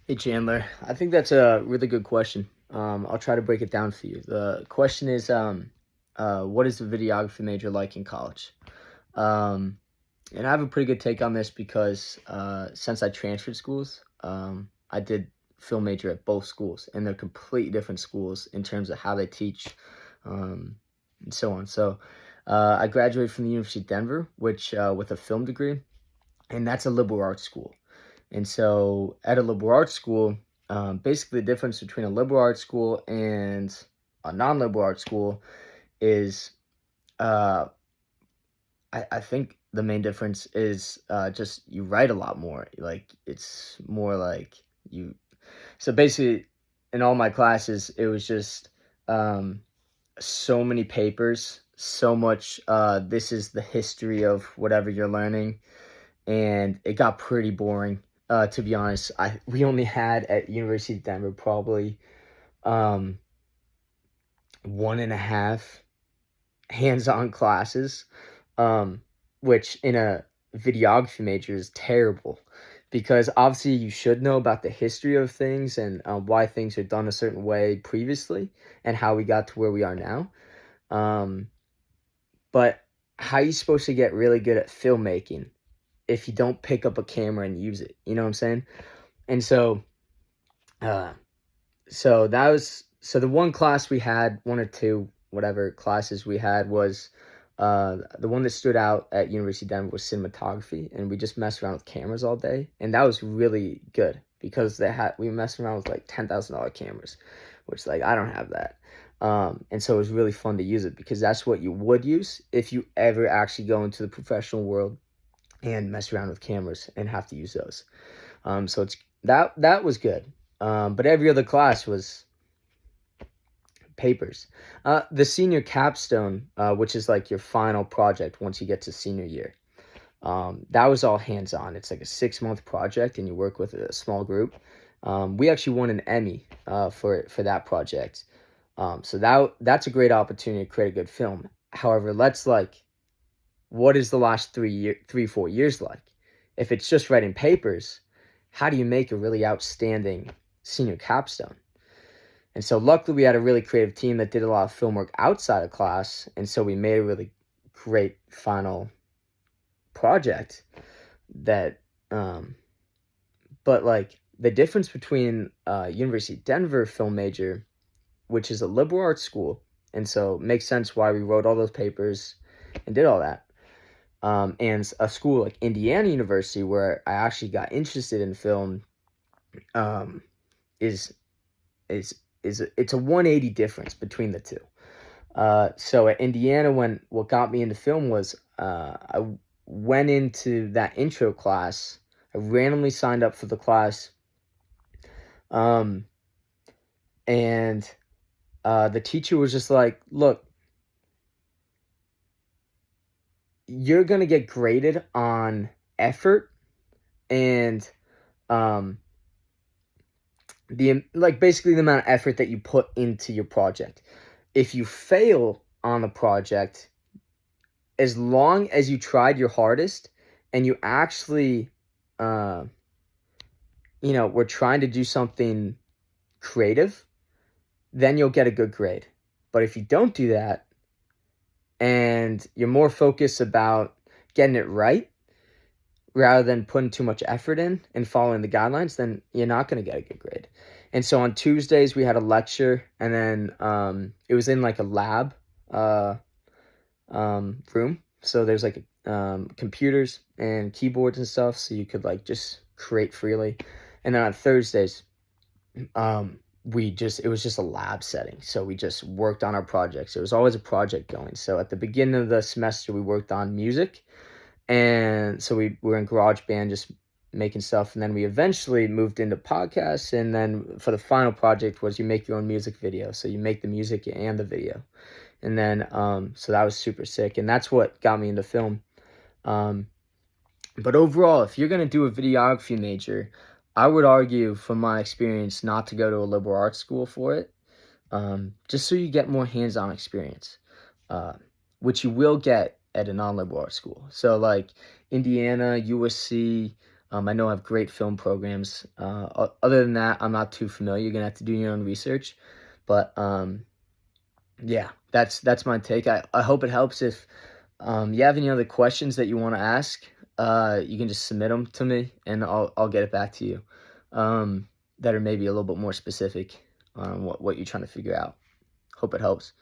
Hey Chandler, I think that's a really good question. I'll try to break it down for you. The question is, what is the videography major like in college? Um, and I have a pretty good take on this because since I transferred schools, I did film major at both schools, and they're completely different schools in terms of how they teach, um, and so on. So, I graduated from the University of Denver, which with a film degree, and that's a liberal arts school. And so at a liberal arts school, basically the difference between a liberal arts school and a non-liberal arts school is, uh, I think the main difference is just you write a lot more. Like it's more like you. So basically, in all my classes, it was just um, so many papers, so much. This is the history of whatever you're learning, and it got pretty boring. To be honest, we only had at University of Denver probably um, one and a half hands-on classes, um, which in a videography major is terrible because obviously you should know about the history of things and why things are done a certain way previously and how we got to where we are now. Um, but how are you supposed to get really good at filmmaking if you don't pick up a camera and use it? You know what I'm saying? And uh, so that was so the one class we had, one or two, whatever classes we had was the one that stood out at University of Denver was cinematography, and we just messed around with cameras all day, and that was really good because we messed around with like $10,000 cameras, which like I don't have that. And so it was really fun to use it because that's what you would use if you ever actually go into the professional world and mess around with cameras and have to use those. So it's that was good. But every other class was papers. The senior capstone, which is like your final project once you get to senior year, that was all hands on. It's like a 6 month project, and you work with a small group. We actually won an Emmy for that project. So that's a great opportunity to create a good film. However, what is the last 4 years like? If it's just writing papers, how do you make a really outstanding senior capstone? And so luckily we had a really creative team that did a lot of film work outside of class, and so we made a really great final project that but like the difference between University of Denver film major, which is a liberal arts school, and so it makes sense why we wrote all those papers and did all that. And a school like Indiana University, where I actually got interested in film, um, is it's a 180 difference between the two. So at Indiana, when what got me into film was I went into that intro class. I randomly signed up for the class, um, and the teacher was just like, "Look, you're gonna get graded on effort and um, basically the amount of effort that you put into your project. If you fail on the project, as long as you tried your hardest and you actually uh were trying to do something creative, then you'll get a good grade. But if you don't do that and you're more focused about getting it right rather than putting too much effort in and following the guidelines, then you're not going to get a good grade." And so on Tuesdays we had a lecture, and then it was in like a lab uh room. So there's like computers and keyboards and stuff, so you could like just create freely. And then on Thursdays, it was just a lab setting. So we just worked on our projects. There was always a project going. So at the beginning of the semester, we worked on music, and so we were in GarageBand just making stuff, and then we eventually moved into podcasts. And then for the final project was you make your own music video, so you make the music and the video. And then so that was super sick, and that's what got me into film. um, but overall, if you're going to do a videography major, I would argue from my experience not to go to a liberal arts school for it, just so you get more hands-on experience, uh, which you will get at a non-liberal arts school. So like Indiana, USC, I know I have great film programs. Other than that, I'm not too familiar. You're gonna have to do your own research, but yeah, that's my take. I hope it helps. If you have any other questions that you want to ask, you can just submit them to me, and I'll get it back to you. That are maybe a little bit more specific on what you're trying to figure out. Hope it helps.